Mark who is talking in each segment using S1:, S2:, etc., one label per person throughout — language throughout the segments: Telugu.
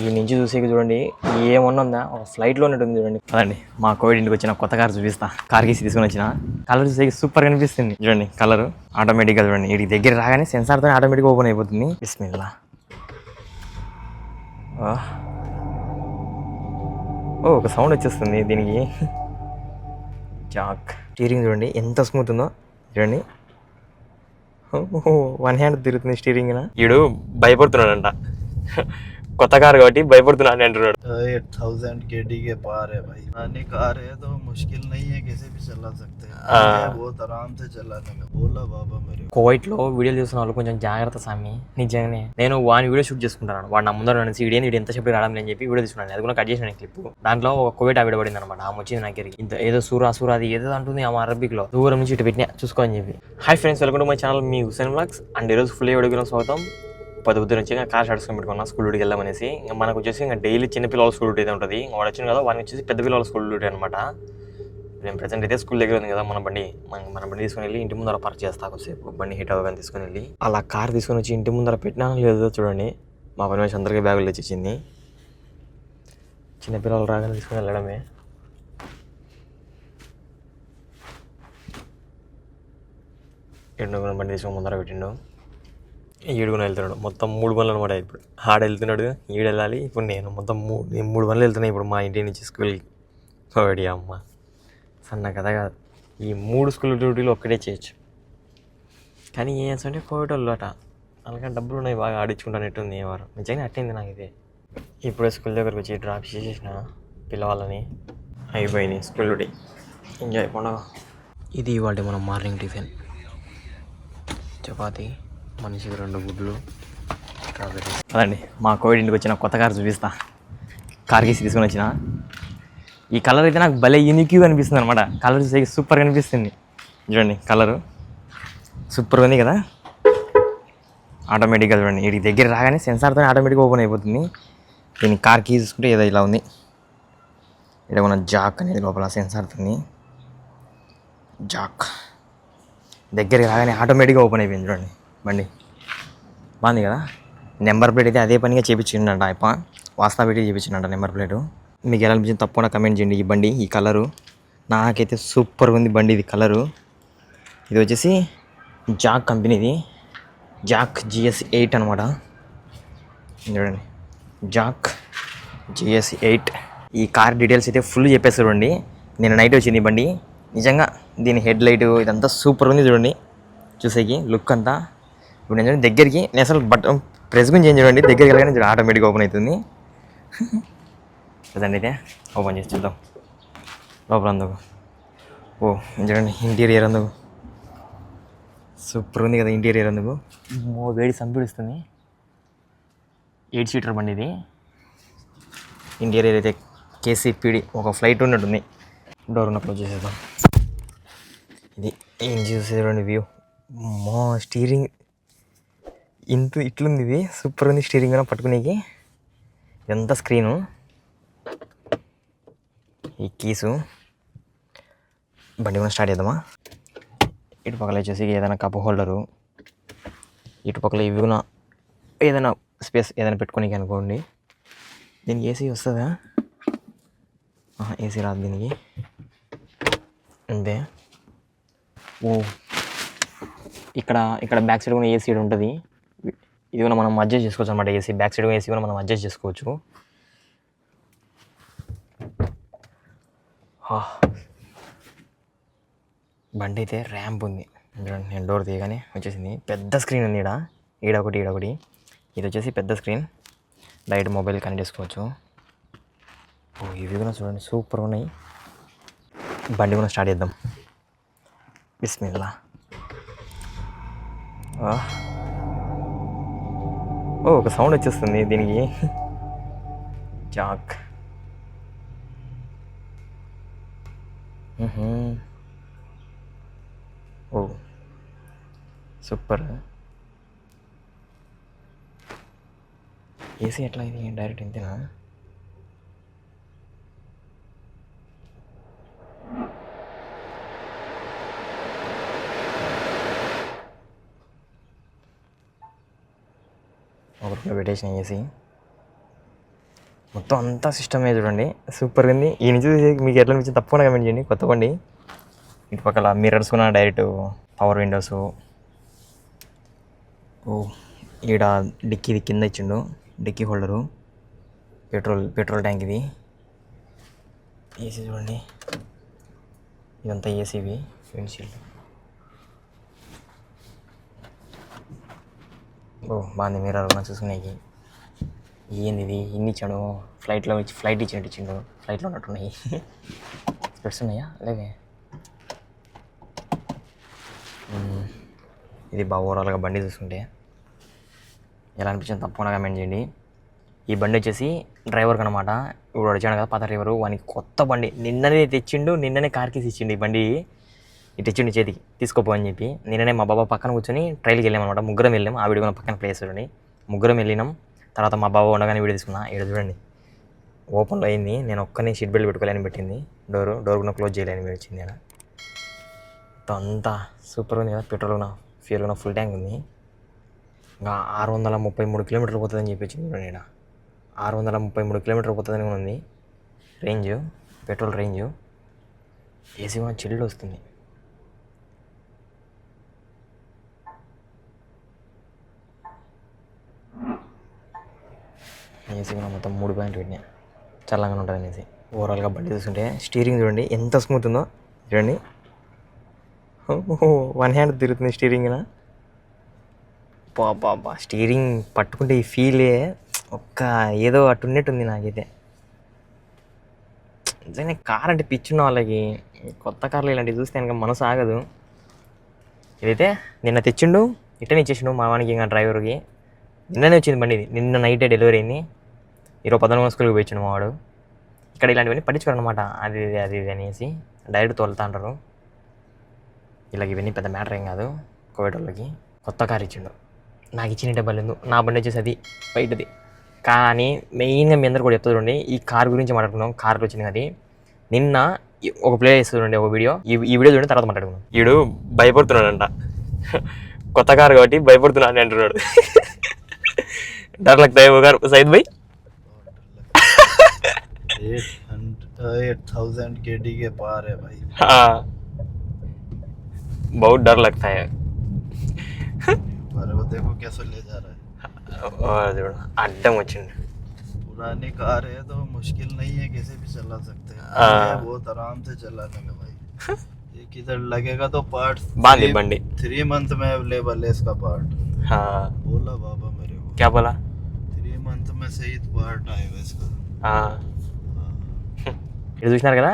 S1: ఈ నుంచి చూసేకి చూడండి ఏమన్నా ఉందా, ఒక ఫ్లైట్లో ఉన్నట్టుంది చూడండి. అదండి మా కోవిడ్ ఇంటికి వచ్చిన కొత్త కార్ చూపిస్తా. కార్ గీసి తీసుకొని వచ్చిన కలర్ చూసేకి సూపర్ కనిపిస్తుంది చూడండి. కలర్ ఆటోమేటిక్గా చూడండి, వీడికి దగ్గర రాగానే సెన్సార్తో ఆటోమేటిక్గా ఓపెన్ అయిపోతుంది. బిస్మిల్లా. ఓ ఒక సౌండ్ వచ్చేస్తుంది దీనికి. జాక్. స్టీరింగ్ చూడండి ఎంత స్మూత్ ఉందో చూడండి. వన్ హ్యాండ్ తిరుగుతుంది స్టీరింగ్. వీడు భయపడుతున్నాడంట, కొత్త కార్ కాబట్టి భయపడుతున్నాడు అంటున్నాడు.
S2: 8,000 KD के पार है भाई। पुरानी कार है तो मुश्किल नहीं है, कैसे भी चला सकते हैं। बहुत आराम से चलाने में बोला बाबा मेरे।
S1: కువైట్ లో వీడియోలు చూస్తున్న వాళ్ళు కొంచెం జాగ్రత్త స్వామి. నిజంగానే నేను వాని వీడియో షూట్ చేసుకుంటాను. వాడు నా ముందర నుంచి వీడియో ఎంతసేపు రావడం అని చెప్పి వీడియో తీసుకున్నాను. అది కూడా కట్ చేసిన క్లిప్. దాంట్లో ఒక కువైట్ ఆవిడ పడింది అనమాట. ఆమె వచ్చింది నాకు ఇంత ఏదో సూరా అది ఏదో అంటుంది ఆమె అరబిక్ లో. దూరం నుంచి ఇటు పెట్టినా చూసుకోని చెప్పి. Hi friends, welcome to my channel, మీ హుసేన్ వ్లాగ్స్. అండ్ ఈరోజు ఫుల్ వీడియో స్వాగతం. పొద్దు నుంచి ఇంకా కార్ స్టార్ట్స్కొని పెట్టుకున్నా స్కూల్ డ్యూటీకి వెళ్దామనేసి. ఇంకా మనకు వచ్చేసి ఇంకా డైలీ చిన్నపిల్లల స్కూల్ డ్యూటీ అయితే ఉంటుంది. ఇంకా వాడు వచ్చింది కదా, వాడిని వచ్చేసి పెద్ద పిల్లల స్కూల్ డ్యూటీ అనమాట. నేను ప్రజెంట్ అయితే స్కూల్ దగ్గర ఉంది కదా, మన బండి తీసుకుని వెళ్ళి ఇంటి ముందర పార్క్ చేస్తా. కొద్దిసేపు బండి హీట్ అవ్వగానే తీసుకుని వెళ్ళి అలా కార్ తీసుకొని వచ్చి ఇంటి ముందర పెట్టినా లేదో చూడండి. మా పని మనిషి అందరికీ బ్యాగులు తెచ్చిచ్చింది. చిన్నపిల్లలు రాగానే తీసుకుని వెళ్ళడమే. ఎండు బండి తీసుకుని ముందర పెట్టిండు. ఈడుగున వెళ్తున్నాడు. మొత్తం 3 బండ్లు అనమాట. ఇప్పుడు ఆడ వెళ్తున్నాడు, ఈడు వెళ్ళాలి. ఇప్పుడు నేను మొత్తం 3 బండ్లు వెళ్తున్నాయి ఇప్పుడు మా ఇంటి నుంచి స్కూల్కి. ఓడి అమ్మ సన్న కదా కాదు. ఈ 3 స్కూల్ డ్యూటీలు ఒక్కటే చేయొచ్చు. కానీ ఏం చేస్తుంటే కోవిడ్ వాళ్ళు అట అలాగే డబ్బులు ఉన్నాయి బాగా ఆడించుకుంటానట్టుంది. ఏ వారం నిజంగా అట్టయింది నాకు ఇదే. ఇప్పుడే స్కూల్ దగ్గరకు వచ్చి డ్రాప్ చేసేసిన పిల్లవాళ్ళని. అయిపోయింది స్కూల్ డ్యూటీ. ఎంజాయ్ పండుగ. ఇది ఇవాళ మన మార్నింగ్ టిఫిన్. చపాతి, మనిషికి 2 గుడ్లు, స్ట్రాబెర్రీ. అదండి మా కోవిడ్ ఇంటికి వచ్చిన కొత్త కార్ చూపిస్తా. కార్ గీసి తీసుకొని వచ్చిన. ఈ కలర్ అయితే నాకు భలే యూనిక్గా అనిపిస్తుంది అనమాట. కలర్ చూసే సూపర్ కనిపిస్తుంది చూడండి. కలరు సూపర్గా ఉంది కదా. ఆటోమేటిక్గా చూడండి, వీడికి దగ్గర రాగానే సెన్సార్తో ఆటోమేటిక్గా ఓపెన్ అయిపోతుంది. దీన్ని కార్ కీ చూసుకుంటే ఏదో ఇలా ఉంది. ఇక్కడ మన జాక్ అనేది లోపల సెన్సార్తో. జాక్ దగ్గరికి రాగానే ఆటోమేటిక్గా ఓపెన్ అయిపోయింది చూడండి. బండి బాగుంది కదా. నెంబర్ ప్లేట్ అయితే అదే పనిగా చేయించిండంట. అయిపో వాస్తా పెట్టి చేయించిండంట నెంబర్ ప్లేటు. మీకు ఎలా అనిపించింది తప్పకుండా కమెంట్ చేయండి. ఈ బండి ఈ కలరు నాకైతే సూపర్గా ఉంది బండి. ఇది కలరు. ఇది వచ్చేసి జాక్ కంపెనీది. జాక్ GS8 అనమాట. చూడండి జాక్ GS8. ఈ కార్ డీటెయిల్స్ అయితే ఫుల్ చెప్పేస్తారు చూడండి. నేను నైట్ వచ్చింది ఈ బండి. నిజంగా దీని హెడ్ లైట్ ఇదంతా సూపర్ ఉంది చూడండి. చూసేకి లుక్ అంతా. ఇప్పుడు నేను చూడండి దగ్గరికి, నేను అసలు బటన్ ప్రెస్ గురించి ఏం చూడండి, దగ్గరికి వెళ్ళగానే ఆటోమేటిక్గా ఓపెన్ అవుతుంది. అదండి అయితే ఓపెన్ చేసి చూద్దాం లోపల అందుకు. ఓ చూడండి ఇంటీరియర్ అందుకు సూపర్ ఉంది కదా. ఇంటీరియర్ అందుకు వేడి సంపిడిస్తుంది. 8 సీటర్ బండి ఇది. ఇంటీరియర్ అయితే KCPD ఒక ఫ్లైట్ ఉన్నట్టుంది. డోర్ ఉన్న క్లోజ్ చేసేద్దాం. ఇది ఏం చూసేదండి వ్యూ. మా స్టీరింగ్ ఇట్లుంది. ఇది సూపర్ ఉంది స్టీరింగ్ పట్టుకునేకి. ఎంత స్క్రీను, ఈ కీసు. బండి కూడా స్టార్ట్ చేద్దామా. ఇటుపక్కల వచ్చేసి ఏదైనా కప్ హోల్డరు, ఇటుపక్కల ఇవి కూడా ఏదైనా స్పేస్ ఏదైనా పెట్టుకోనికి అనుకోండి. దీనికి AC వస్తుందా? AC రాదు దీనికి అంతే. ఓ ఇక్కడ బ్యాక్ సైడ్ కూడా AC ఉంటుంది. ఇది కూడా మనం అడ్జస్ట్ చేసుకోవచ్చు అనమాట. AC బ్యాక్ సైడ్ AC కూడా మనం అడ్జస్ట్ చేసుకోవచ్చు. బండి అయితే ర్యాంప్ ఉంది. నేను డోర్ తీయగానే వచ్చేసింది. పెద్ద స్క్రీన్ ఉంది. ఈడొకటి ఇది వచ్చేసి పెద్ద స్క్రీన్. డైరెక్ట్ మొబైల్ కనెక్ట్ చేసుకోవచ్చు. ఓ ఇవి కూడా చూడండి సూపర్ ఉన్నాయి. బండి కూడా స్టార్ట్ చేద్దాం. బిస్మిల్లా. ఓ ఒక సౌండ్ వచ్చేస్తుంది దీనికి. జాక్. ఓ సూపర్. AC ఎట్లా ఇది డైరెక్ట్ ఇంతేనా? ఒకటి పెట్టేసిన AC. మొత్తం అంతా సిస్టమే చూడండి, సూపర్గా ఉంది. ఈ నుంచి మీకు ఎట్లా అనిపించింది తప్పకుండా కమెంట్ చేయండి. కొత్త బండి, ఇటు పక్కల మిర్రర్స్ కూడా డైరెక్ట్ పవర్ విండోస్. ఓ ఈడ డిక్కీ ఇది కింద ఇచ్చిండు, డిక్కీ హోల్డరు, పెట్రోల్ ట్యాంక్ ఇది. ఏసీ చూడండి, ఇదంతా ఏసీవి విండ్షీల్డ్. ఓ బాగుంది మిర్రర్ కూడా చూసుకునేకి. ఏంది ఇది ఇన్ని ఇచ్చాడు, ఫ్లైట్ ఇచ్చిండు, ఫ్లైట్లో ఉన్నట్టున్నాయి. స్పెట్స్ ఉన్నాయా లేవే. ఇది బాగా ఓవరాల్గా బండి చూసుకుంటే ఎలా అనిపించింది తప్పకుండా కమెంట్ చేయండి. ఈ బండి వచ్చేసి డ్రైవర్కి అనమాట. ఇప్పుడు వచ్చాడు కదా పాత డ్రైవరు, వానికి కొత్త బండి నిన్ననే తెచ్చిండు, నిన్ననే కార్కి ఇచ్చిండు. ఈ బండి ఇటు తెచ్చిండు చేతికి, తీసుకోపో అని చెప్పి. నిన్ననే మా బాబా పక్కన కూర్చొని ట్రైల్కి వెళ్ళామన్నమాట. ముగ్గురం వెళ్ళాం, ఆ వీడియో పక్కన ప్లేస్ చూడండి. ముగ్గురం వెళ్ళినాం. తర్వాత మా బాబా ఉండగానే వీడియో తీసుకున్నా. ఇక్కడ చూడండి ఓపెన్లో అయింది, నేను ఒక్కనే సీట్ బెల్ట్ పెట్టుకోలేని పెట్టింది. డోర్ కూడా క్లోజ్ చేయలేని మీరు వచ్చింది. ఇక్కడ అంతా సూపర్ ఉంది కదా, పెట్రోల్ కూడా ఫ్యూల్ కూడా ఫుల్ ట్యాంక్ ఉంది. ఇంకా 633 కిలోమీటర్లు పోతుందని చెప్పి వచ్చింది చూడండి. ఇక్కడ 633 కిలోమీటర్లు పోతుందని కూడా ఉంది రేంజ్, పెట్రోల్ రేంజ్. ఏసీ కూడా చిల్లు వస్తుంది. ఏసీ కూడా మొత్తం 3 పాయింట్లు పెట్టినా, చల్లగా ఉంటుంది అనేసి. ఓవరాల్గా బండి చూస్తుంటే స్టీరింగ్ చూడండి ఎంత స్మూత్ ఉందో చూడండి. 1 హ్యాండ్ తిరుగుతుంది స్టీరింగ్. బాబా స్టీరింగ్ పట్టుకుంటే ఈ ఫీలే ఒక్క ఏదో అట్టున్నట్టుంది నాకైతే. నిజంగా కార్ అంటే పిచ్చున్న వాళ్ళకి కొత్త కార్లు ఇలాంటివి చూస్తే కనుక మనసు ఆగదు. ఇదైతే నిన్న తెచ్చిండు, ఇట్టనే ఇచ్చేసిండు మా వానికి. ఇంకా డ్రైవర్కి నిన్ననే వచ్చింది బండి, ఇది నిన్న నైటే డెలివరీ అయింది. 14 స్కూల్కి పోయిండు మా వాడు. ఇక్కడ ఇలాంటివన్నీ పట్టించుకోరు అనమాట, అది ఇది అనేసి డైరెక్ట్ తోలుతా అంటారు. ఇలాగ ఇవన్నీ పెద్ద మ్యాటర్ ఏం కాదు. కోవిడ్ వాళ్ళకి కొత్త కార్ ఇచ్చిండు, నాకు ఇచ్చిన డబ్బులు ఎందుకు, నా బండి వచ్చేసి అది బయటది. కానీ మెయిన్గా మీ అందరు కూడా చెప్తా చూడండి, ఈ కార్ గురించి మాట్లాడుకున్నాం. కార్లో వచ్చింది అది నిన్న ఒక ప్లే చేస్తుంది చూడండి, ఒక వీడియో. ఈ వీడియో చూడండి, తర్వాత మాట్లాడుకున్నాం. వీడు భయపడుతున్నాడంట, కొత్త కార్ కాబట్టి భయపడుతున్నాడు అని అంటున్నాడు. డర్ లగ్తా है वो सईद भाई?
S2: 8,000 केडी के पार है भाई.
S1: हाँ बहुत डर लगता है.
S2: पर वो देखो कैसे ले जा रहा है.
S1: अड्डम వచ్చింది.
S2: पुरानी कार है तो मुश्किल नहीं है, किसी भी चला सकते हैं. बहुत आराम से चलाने में भाई. ये किधर लगेगा तो पार्ट
S1: बांधी बंडी
S2: 3 मंथ में अवेलेबल है इसका पार्ट.
S1: हाँ
S2: बोला बाबा मेरे को.
S1: क्या बोला?
S2: 3 मंथ में सही पार्ट आएगा इसका.
S1: ఇది చూసినారు కదా,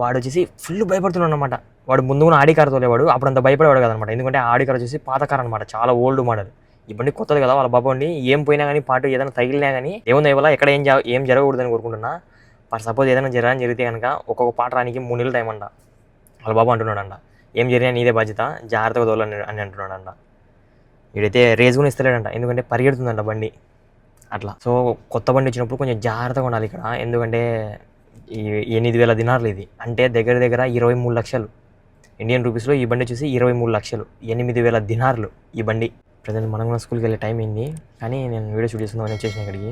S1: వాడు వచ్చేసి ఫుల్ భయపడుతున్నాడు అనమాట. వాడు ముందు ఆడి కార్ తోలేవాడు, అప్పుడు అంత భయపడేవాడు కదనమాట. ఎందుకంటే ఆడి కార్ వచ్చేసి పాత కార్ అనమాట, చాలా ఓల్డ్ మోడల్. ఈ బండి కొత్తది కదా, వాళ్ళ బాబా అండి ఏం పోయినా కానీ పాటు ఏదైనా తగిలినా కానీ ఏముంది ఇవాళ ఎక్కడ ఏం జరగకూడదని కోరుకుంటున్నా. ఫర్ సపోజ్ ఏదైనా జరిగితే కనుక ఒక్కొక్క పాట రానికి 3 నెలలు టైం అంట. వాళ్ళ బాబా అంటున్నాడంట, ఏం జరిగినా నీదే బాధ్యత, జాగ్రత్తగా తోలని అని అంటున్నాడంట. వీడైతే రేజ్ కూడా ఇస్తలేడంట, ఎందుకంటే పరిగెడుతుందంట బండి అట్లా. సో కొత్త బండి వచ్చినప్పుడు కొంచెం జాగ్రత్తగా ఉండాలి ఇక్కడ. ఎందుకంటే 8,000 దినార్లు ఇది, అంటే దగ్గర 23 లక్షలు ఇండియన్ రూపీస్లో. ఈ బండి వచ్చేసి 23 లక్షలు, 8,000 దినార్లు ఈ బండి. ప్రజెంట్ మనం కూడా స్కూల్కి వెళ్ళే టైం అయింది, కానీ నేను వీడియో షూట్ చేస్తుందని వచ్చేసిన ఇక్కడికి.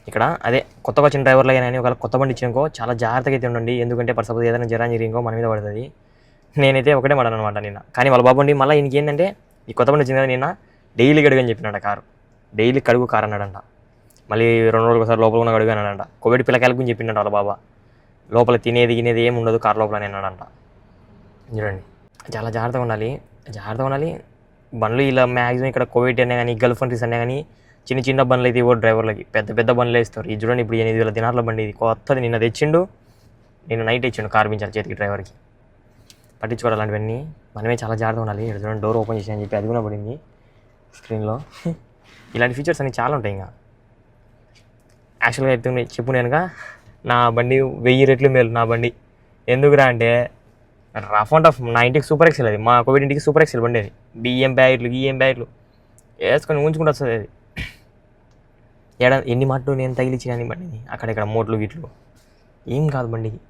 S1: ఇక్కడ అదే కొత్తగా వచ్చిన డ్రైవర్లు కానీ ఒకవేళ కొత్త బండి ఇచ్చినాకో చాలా జాగ్రత్తగా అయితే ఉండండి. ఎందుకంటే పర్ సపోజ్ ఏదైనా జరిగిందో మన మీద పడుతుంది. నేనైతే ఒకటే పడాను అనమాట నిన్న. కానీ వాళ్ళ బాబు అండి మళ్ళీ ఈయనకి ఏంటంటే ఈ కొత్త బండి వచ్చింది కదా, నిన్న డైలీ కడుగని చెప్పినాడు కారు. డైలీ కడుగు కారు అన్నాడంట. మళ్ళీ 2 రోజులకు ఒకసారి లోపల ఉన్న కడుగు అన్నాడంట. కోవిడ్ పిల్లకాయలకు గురించి చెప్పిండంట వాళ్ళ బాబా. లోపల తినేది ఏమి ఉండదు కారు లోపల అన్నాడంట. చూడండి చాలా జాగ్రత్తగా ఉండాలి. బండ్లు ఇలా మ్యాక్సిమం ఇక్కడ కోవిడ్ అనే కానీ గల్ఫ్ కంట్రీస్ అనే కానీ చిన్న బండ్లు అయితే ఇవ్వరు డ్రైవర్లకి, పెద్ద బండ్లు వేస్తారు. ఇది చూడండి ఇప్పుడు 8,000 దినార్ల బండి, ఇది కొత్తది నిన్న తెచ్చిండు, నిన్న నైట్ ఇచ్చిండు కార్పించాలి చేతికి డ్రైవర్కి. పట్టించుకోవాలి అలాంటివన్నీ, మనమే చాలా జాగ్రత్తగా ఉండాలి. ఇక్కడ చూడండి డోర్ ఓపెన్ చేసి అని చెప్పి అది కూడా పడింది స్క్రీన్లో. ఇలాంటి ఫీచర్స్ అన్నీ చాలా ఉంటాయి. ఇంకా యాక్చువల్గా అయితే చెప్పు నేనుగా నా బండి 1000 రెట్లు మేలు నా బండి. ఎందుకురా అంటే రఫ్ అండ్ టఫ్, నా ఇంటికి సూపర్ ఎక్సెల్, అది మా కోవిడ్ ఇంటికి సూపర్ ఎక్సెల్ బండి. అది బియ్యం ప్యాకెట్లు వేసుకొని ఉంచుకుంటూ వస్తుంది. అది ఎన్ని మాటలు నేను తగిలిచ్చినా బండిని, అక్కడెక్కడ మోట్లు గిట్లు ఏం కాదు బండికి.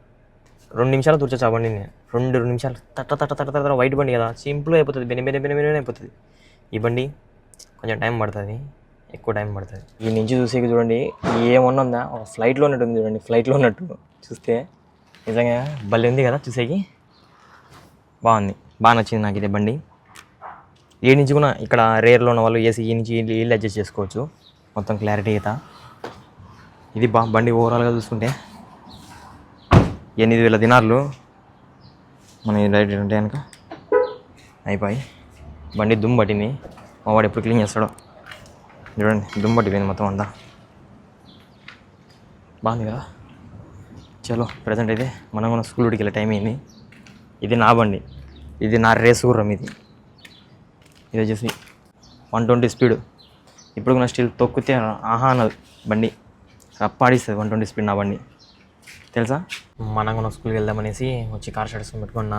S1: 2 నిమిషాలు తుర్చొచ్చు ఆ బండిని. 2 నిమిషాలు తట్ట వైట్ బండి కదా, సింపుల్ అయిపోతుంది, బెని అయిపోతుంది. ఈ బండి కొంచెం టైం పడుతుంది. ఎక్కువ టైం పడుతుంది. ఈ నుంచి చూసేకి చూడండి ఏమన్నా ఉందా, ఒక ఫ్లైట్లో ఉన్నట్టుంది చూడండి, ఫ్లైట్లో ఉన్నట్టు చూస్తే నిజంగా భలే ఉంది కదా చూసేకి. బాగుంది, బాగా నచ్చింది నాకు ఇదే బండి. ఏ నుంచి కూడా ఇక్కడ రేర్లో ఉన్న వాళ్ళు ఏసీ ఈ నుంచి వీళ్ళు అడ్జస్ట్ చేసుకోవచ్చు. మొత్తం క్లారిటీ అయితే ఇది బండి ఓవరాల్గా చూసుకుంటే 8,000 దినార్లు మన రైట్ ఉంటే కనుక అయిపోయి. బండి దుమ్ము పట్టింది, మా వాడు ఎప్పుడు క్లీన్ చేస్తాడో చూడండి. దుమ్ము పట్టిపోయింది మొత్తం అంతా. బాగుంది కదా. చలో ప్రజెంట్ అయితే మనం కూడా స్కూల్కి వెళ్ళే టైం అయింది. ఇది నా బండి, ఇది నా రేసు గుర్రం. ఇది వచ్చేసి 120 స్పీడ్. ఇప్పుడు కూడా స్టిల్ తొక్కితే ఆహా అన్నది బండి, రప్పాడిస్తుంది 120 స్పీడ్ నా బండి తెలుసా. మనం కూడా స్కూల్కి వెళ్దామనేసి వచ్చి కార్ స్టార్ట్ పెట్టుకున్నా.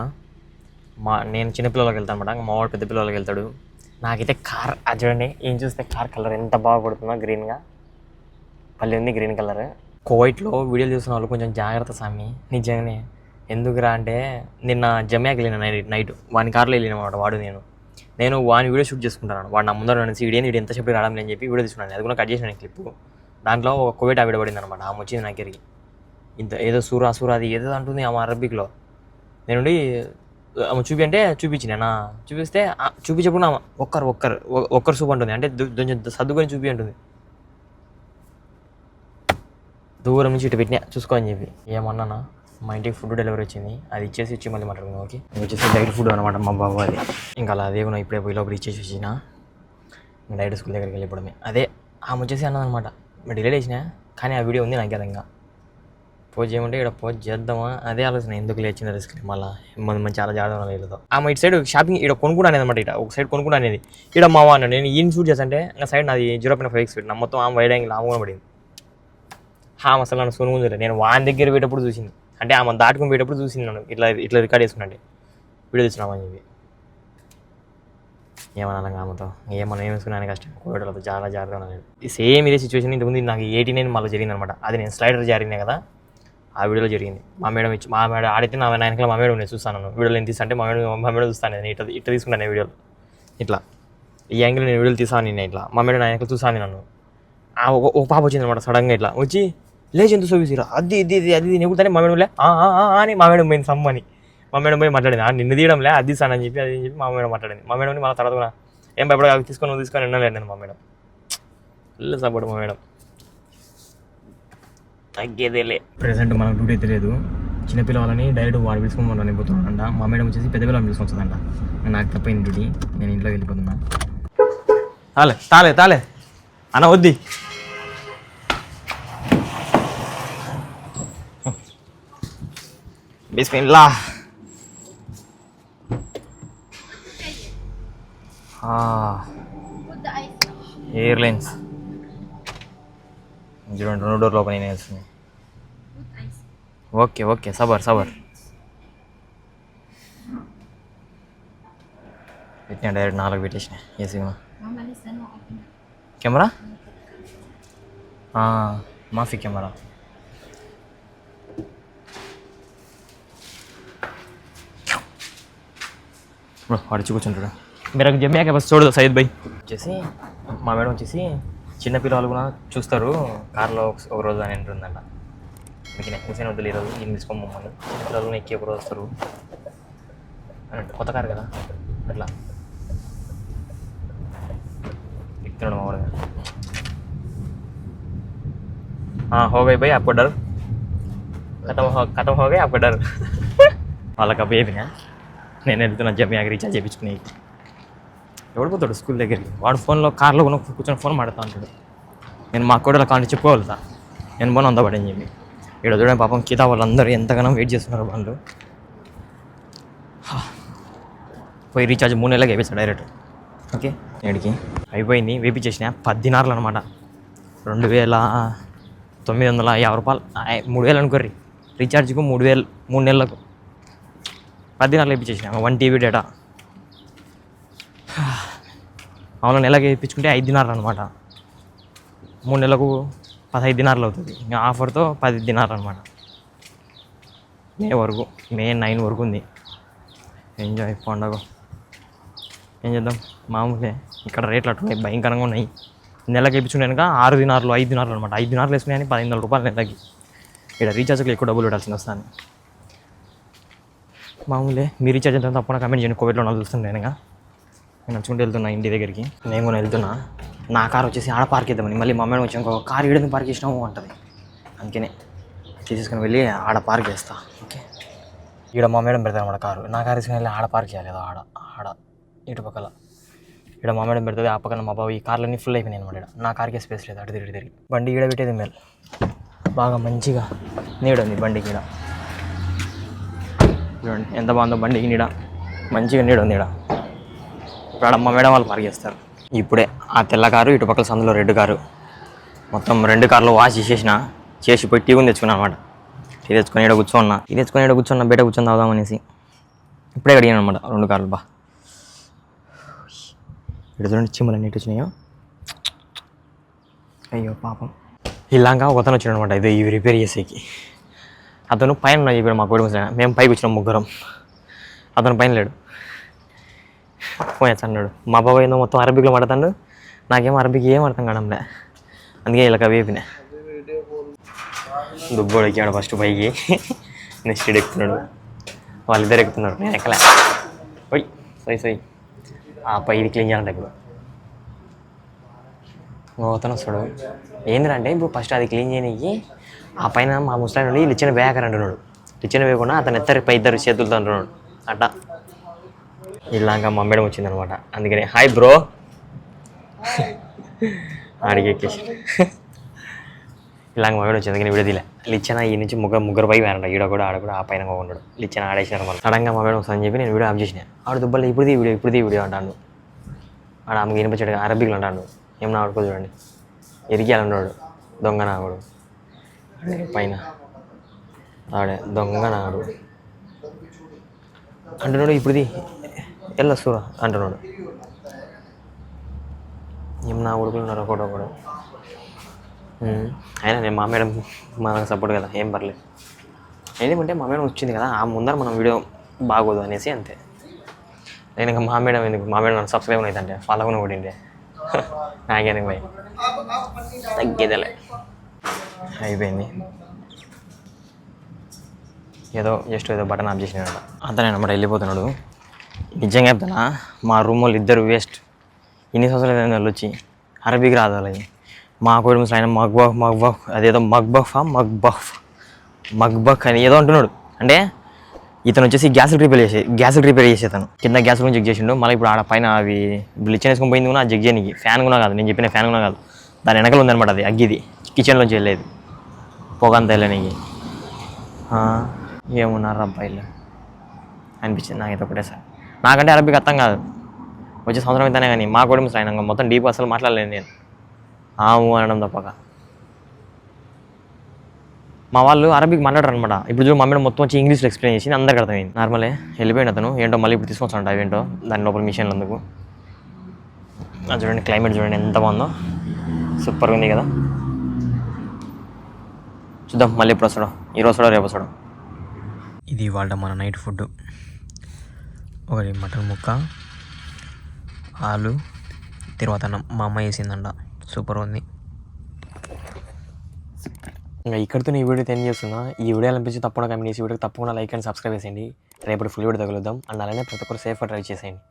S1: నేను చిన్నపిల్లలకి వెళ్తాను అనమాట, మా వాడు పెద్ద పిల్లలకి వెళ్తాడు. నాకైతే కార్ అది చూడండి, ఏం చూస్తే కార్ కలర్ ఎంత బాగా పడుతుందో గ్రీన్గా, పల్లె ఉంది గ్రీన్ కలర్. కోవైట్లో వీడియోలు చూస్తున్న వాళ్ళు కొంచెం జాగ్రత్త స్వామి, నిజంగానే. ఎందుకురా అంటే నిన్న జమ్యాకి వెళ్ళిన నైట్ వాని కార్లో వెళ్ళినమాట. వాడు నేను వాని వీడియో షూట్ చేసుకుంటాను. వాడు నా ముందర అనేసి వీడియో ఎంతసేపు రావడం అని చెప్పి వీడియో తీసుకున్నాను. అది కూడా కట్ చేసిన క్లిప్. దాంట్లో ఒక కోవిడ్ ఆవిడ పడింది అనమాట. ఆమె వచ్చింది నా దగ్గరికి. ఇంత ఏదో సూరా అది ఏదో అంటుంది ఆమె అరబిక్లో. నేనుండి ఆమె అంటే చూపించినా, చూపిస్తే చూపించప్పుడు ఆమె ఒక్కరు సూప్ అంటుంది. అంటే కొంచెం సర్దుకొని చూపి అంటుంది. దూరం నుంచి ఇటు పెట్టినా చూసుకో అని చెప్పి. ఏమన్నానా మా ఇంటికి ఫుడ్ డెలివరీ వచ్చింది, అది ఇచ్చేసి మళ్ళీ మాట్లాడుకుందాం. ఓకే, వచ్చేసి డైరెక్ట్ ఫుడ్ అనమాట మా బాబు అది. ఇంకా అలా అదే కూడా ఇప్పుడే పోయి లోపల ఇచ్చేసి వచ్చిన డైరెక్ట్ స్కూల్ దగ్గరికి వెళ్ళిపోవడమే. అదే ఆమె వచ్చేసి అన్నదనమాట, డిలీట్ చేసినా కానీ ఆ వీడియో ఉంది నాకు విధంగా. పోజ్ చేయమంటే ఇక్కడ పోజ్ చేద్దామా అదే ఆలోచన. ఎందుకు లేచిన రిస్క్ మళ్ళీ మనం చాలా జాగ్రత్త లేదు. ఆమె ఇటు సైడ్ షాపింగ్ ఇక్కడ కొనుక్కుంటా అనేది అనమాట. ఒక సైడ్ కొనుక్కుంటా అనేది ఇక్కడ మా అన్నాడు. నేను ఈయన షూట్ చేస్తాంటే ఇంకా సైడ్ నాది 0.5x పెట్టిన మొత్తం ఆమె వైడ్ యాంగిల్ ఆమె కూడా పడింది. ఆమె అసలు నన్ను సొనుగుంది. నేను వాని దగ్గర పోయేటప్పుడు చూసింది, అంటే ఆమె దాటుకుని పోయేటప్పుడు చూసింది నన్ను. ఇట్లా రికార్డ్ చేసుకున్నాంటే వీడియో తెచ్చినామని చెప్పి. ఏమన్నా ఆమెతో ఏమన్నా వేసుకున్నాను కష్టం. కోవిడ్లతో చాలా జాగ్రత్తగా ఉన్నాను. సేమ్ ఇదే సిచ్యువేషన్ ఇంతకుముందు నాకు 89 మళ్ళీ జరిగింది అనమాట. అది నేను స్లైడర్ జరిగినాయి కదా, ఆ వీడియోలో జరిగింది. మా మేడం ఆడితే నా వెనకాల మా మేడం నేను చూస్తాను. వీడియోలో నేను తీస్తాను అంటే మా మేడం చూస్తాను. నేను ఇట్లా తీసుకుంటాను నేను వీడియోలో. ఇట్లా ఈ యాంగిల్ నేను వీడియోలు తీసాను. నేను ఇట్లా మా మేడం నా వెనకాల చూసాను. నన్ను ఒక పాప వచ్చింది అనమాట. సడన్గా ఇట్లా వచ్చి లేచి ఎంత చూపిసిరా అది నెగుతానే మా మేడం లే అని మా మేడం పోయింది సమ్మని. మా మేడం పోయి మాట్లాడింది, నిన్ను తీయడంలే అది తీసానని చెప్పి అది చెప్పి మా మేడం మాట్లాడింది. మా మేడం మళ్ళీ తర్వాత కూడా ఏం భయపడ తీసుకొని వినలేదు నేను. మా మేడం ఫుల్ సపోర్ట్ మా మేడం. తగ్గేదేలే. ప్రెసెంట్ మనకు డ్యూటీ అయితే లేదు. చిన్నపిల్లలని డైరెక్ట్ వాడు పిలుచుకొని మనం వెళ్ళిపోతున్నాడంట. మా మేడం వచ్చేసి పెద్ద పిల్లలు తీసుకొస్తుందంట. నాకు తప్పైంది డ్యూటీ, నేను ఇంట్లోకి వెళ్ళిపోతున్నా. తాలే అన్న వద్ది. బిస్మిల్లాహ్. ఎయిర్లైన్స్ చూడండి, 2 డోర్లు ఓపెన్ అయినా వేస్తుంది. ఓకే సబర్ పెట్టినా డైరెక్ట్ 4 పెట్టేసిన ఏసీ. కెమెరా మాఫీ కెమెరా. అడిచి కూర్చుంటాడు. మీరు జమ్యాక బస్ చూడదు సయ్యద్ భాయ్. వచ్చేసి మా మేడం వచ్చేసి చిన్నపిల్లలు కూడా చూస్తారు కార్లో ఒక రోజు అని అంటుందంట. మీకు హుసేన్ వద్దులు ఈరోజు ఈయన తీసుకోమని చిన్నపిల్లలు ఎక్కి ఒక రోజు వస్తారు అని. కొత్త కారు కదా అట్లా ఎక్కుతున్నాడు మా వాడు. हो गई भाई आपको डर खत्म हो गए आपको डर వాళ్ళకి అబ్బాయి అయిపోయినా. నేను వెళ్తున్నా జమ్యాకి రీఛార్జ్ చేయించుకుని. ఎవడు పోతాడు స్కూల్ దగ్గరికి, వాడు ఫోన్లో కార్లో కూర్చొని ఫోన్ మాడుతూ ఉంటాడు. నేను మా కూడా కాంటి చెప్పుకోగలుగుతా నేను పోను అందబడి అని చెప్పి. ఇక్కడ చూడండి పాపం గీతా వాళ్ళందరూ ఎంతగానో వెయిట్ చేస్తున్నారు. వాళ్ళు పోయి రీఛార్జ్ 3 నెలలకు వేయించాడు డైరెక్ట్. ఓకే నేడికి అయిపోయింది, వేపించేసిన 10 దినార్లు అనమాట. 2,950 రూపాయలు. 3,000 అనుకోర్రి రీఛార్జ్కు. 3,000 3 నెలలకు 10 దినార్లు వేయించేసిన. 1 TB డేటా. అవును నెలకి వేయించుకుంటే 5 దినార్లు అనమాట. 3 నెలలకు 15 దినార్లు అవుతుంది. ఇంకా ఆఫర్తో 10 దినార్లు అనమాట. మే 9 వరకు ఉంది. ఎంజాయ్ పండగ. ఏం చేద్దాం మామూలే. ఇక్కడ రేట్లు అట్టున్నాయి, భయంకరంగా ఉన్నాయి. నెలకి వేయించుకునే కనుక 6 దినార్లు 5 దినార్లు అనమాట. 5 దినార్లు వేసుకున్నాయని 1500 రూపాయలు నెలకి. ఇక్కడ రీఛార్జ్కి ఎక్కువ డబ్బులు పెట్టాల్సింది వస్తాను. మామూలే మీ రీఛార్జ్ ఎంత తప్పకుండా కమెంట్ చేయండి. కోవిడ్లో నాకు చూస్తుంది నేను నడుచుకుంటూ వెళ్తున్నా ఇంటి దగ్గరికి. నేను కూడా వెళ్తున్నా. నా కార్ వచ్చేసి ఆడ పార్క్ చేద్దామని, మళ్ళీ మా మేడం వచ్చి ఇంకో కార్ ఈడని పార్క్ చేసినాము అంటుంది. అందుకనే తీసుకొని వెళ్ళి ఆడ పార్క్ చేస్తా. ఓకే, ఈడ మా మేడం పెడతారు అన్నమాట కారు. నా కారు తీసుకుని వెళ్ళి ఆడ పార్క్ చేయాలి. ఆడ ఇటు పక్కల ఇక్కడ మా మేడం పెడుతుంది. ఆ పక్కన మా బాబు. ఈ కార్లన్నీ ఫుల్ అయిపోయినాయి అనమాట. నా కార్కే స్పేస్ లేదు. అటు తిరిగి బండి ఈడ పెట్టేది మేలు. బాగా మంచిగా నీడ ఉంది బండికి. ఈడ చూడండి ఎంత బాగుందో బండికి నీడ. మంచిగా నీడ ఉంది ఈడ. ఇప్పుడు ఆడ మా మేడం వాళ్ళు పార్క్ చేస్తారు. ఇప్పుడే ఆ తెల్ల కారు, ఇటు పక్కల సందులో రెడ్ కారు, మొత్తం 2 కార్లు వాష్ చేసి పోయి టీ తెచ్చుకున్నా అనమాట. టీ తెచ్చుకొని ఈడ కూర్చున్నా బయట కూర్చొని తాగుదామనేసి ఇప్పుడే అడిగాను అనమాట 2 కార్లు. బా ఇటు చూడండి చిమ్మలు అన్నిటి వచ్చినాయో. అయ్యో పాపం. ఇలాగా ఒకతను వచ్చాడు అనమాట. ఇది ఇవి రిపేర్ చేసేకి. అతను పైన ఉన్నాయి. ఇప్పుడు మా కుటుంబం మేము పైకి వచ్చినాం 3. అతను పైన లేడు. పోయచ్చు అన్నాడు. మా బాబు ఏందో మొత్తం అరబిక్లో పడతాడు. నాకేమో అరబిక్ ఏం అర్థం కావడంలే. అందుకే ఇలా వేపినా. దుబ్బోడు ఎక్కాడు ఫస్ట్ పైకి. నెక్స్ట్ ఎక్కుతున్నాడు. వాళ్ళిద్దరు ఎక్కుతున్నారు. నేను ఎక్కలే. పోయి ఆ పై ఇది క్లీన్ చేయాలంటే ఇప్పుడు గోతను వస్తాడు. ఏంటంటే ఇప్పుడు ఫస్ట్ అది క్లీన్ చేయడానికి ఆ పైన మా ముస్లాం నుండి లిచ్చిన వేయకర్ అంటున్నాడు. లిచ్చిన వేయకుండా అతను పై 2 చేతులతో అంటున్నాడు. అట్టా ఇలాగా మా మేడం వచ్చిందనమాట. అందుకని హాయ్ బ్రో ఆడికి ఎక్కేసి ఇలాగ మా మేడం వచ్చింది. అందుకని విడదీలే. లిచ్చిన ఈ నుంచి ముగ్గురు పై వేరంట. ఈడ కూడా ఆడ కూడా ఆ పైన ఉన్నాడు. లిచ్చిన ఆడేసినారు. మళ్ళీ సడన్గా మా మేడం వస్తుందని చెప్పి నేను వీడియో ఆఫ్ చేసిన. ఆడ దుబ్బలు ఇప్పుడుది వీడియో అంటాను. ఆడ ఆమెకి వినిపించాడు. అరబిక్లు అంటాడు. ఏమన్నా ఆడుకో చూడండి. ఎరికేయాలన్నాడు. దొంగ నాగుడు పైన ఆడే దొంగ నాడు అంటున్నాడు. ఇప్పుడుది ఎల్లొస్తురా అంటున్నాడు. ఏమన్నా ఉడుకులున్నారు ఒకటొకడు. అయినా నేను మా మేడం మనకు సపోర్ట్ కదా, ఏం పర్లేదు. ఎందుకంటే మా మేడం వచ్చింది కదా, ఆ ముందర మనం వీడియో బాగోదు అనేసి అంతే. నేను ఇంకా మా మేడం ఎందుకు, మా మేడం నన్ను సబ్స్క్రైబ్ అవుతుంటే ఫాలో కూడా కొట్టిండే. నాకేందుకు పోయి తగ్గేదలే అయిపోయింది. ఏదో బటన్ ఆఫ్ చేసినాడు. అతను అనమాట వెళ్ళిపోతున్నాడు. నిజంగా చెప్తానా, మా రూమ్ వాళ్ళు ఇద్దరు వేస్ట్. ఇన్ని సంవత్సరాలు వాళ్ళు వచ్చి అరబీకి రాదు వాళ్ళకి. మా కోడి ముసలు ఆయన మగ్బఫ్ అదేదో మగ్బక్ అని ఏదో అంటున్నాడు. అంటే ఇతను వచ్చేసి గ్యాస్ రిపేర్ చేసేతను. కింద గ్యాస్ గురించి చెక్ చేసిండు. మళ్ళీ ఇప్పుడు ఆడ పైన అవి బ్లిచ్ వేసుకొని పోయింది కూడా చెక్ చేయడానికి. ఫ్యాన్ కూడా కాదు, నేను చెప్పిన ఫ్యాన్ కూడా కాదు, దాని వెనకలు ఉందనమాట. అది అగ్గిది కిచెన్లోంచి వెళ్ళేది, పొగంతా వెళ్ళడానికి. ఏమున్నారు అబ్బాయిలు అనిపించింది నాకైతే ఒకటే సార్. నాకంటే అరబీకి అర్థం కాదు, వచ్చే సంవత్సరం అయితేనే కానీ. మా కూడా ముసలు ఆయన మొత్తం డీప్ అసలు మాట్లాడలేను నేను, అనడం తప్పక. మా వాళ్ళు అరబిక్ మాట్లాడరు అనమాట. ఇప్పుడు చూడు మా మేడం మొత్తం వచ్చి ఇంగ్లీష్లో ఎక్స్ప్లెయిన్ చేసింది, అందరికీ అర్థమైంది. నార్మలే వెళ్ళిపోయింది అతను. ఏంటో మళ్ళీ ఇప్పుడు తీసుకొస్తాడు అవేంటో దాని లోపల మిషన్లు అందుకు. చూడండి క్లైమేట్ చూడండి ఎంత బాగుందో, సూపర్గా ఉంది కదా. చూద్దాం మళ్ళీ ఎప్పుడు వస్తాడో, ఈరోజు వస్తాడో రేపు వస్తాడో. ఇది ఇవాళ మన నైట్ ఫుడ్. ఒకటి మటన్ ముక్క, ఆలు, తర్వాత అన్నం. మా అమ్మ వేసిందంట, సూపర్ ఉంది. ఇంకా ఇక్కడితో ఈ వీడియో ఏం చేస్తున్నా. ఈ వీడియో అనిపించి తప్పకుండా కమెంట్ చేసి వీడియోకి తప్పకుండా లైక్ అండ్ సబ్స్క్రైబ్ చేసేయండి. రేపటి ఫుల్ వీడియో తగులుద్దాం. అండ్ అలానే ప్రతి ఒక్కరు సేఫ్గా డ్రైవ్ చేసేయండి.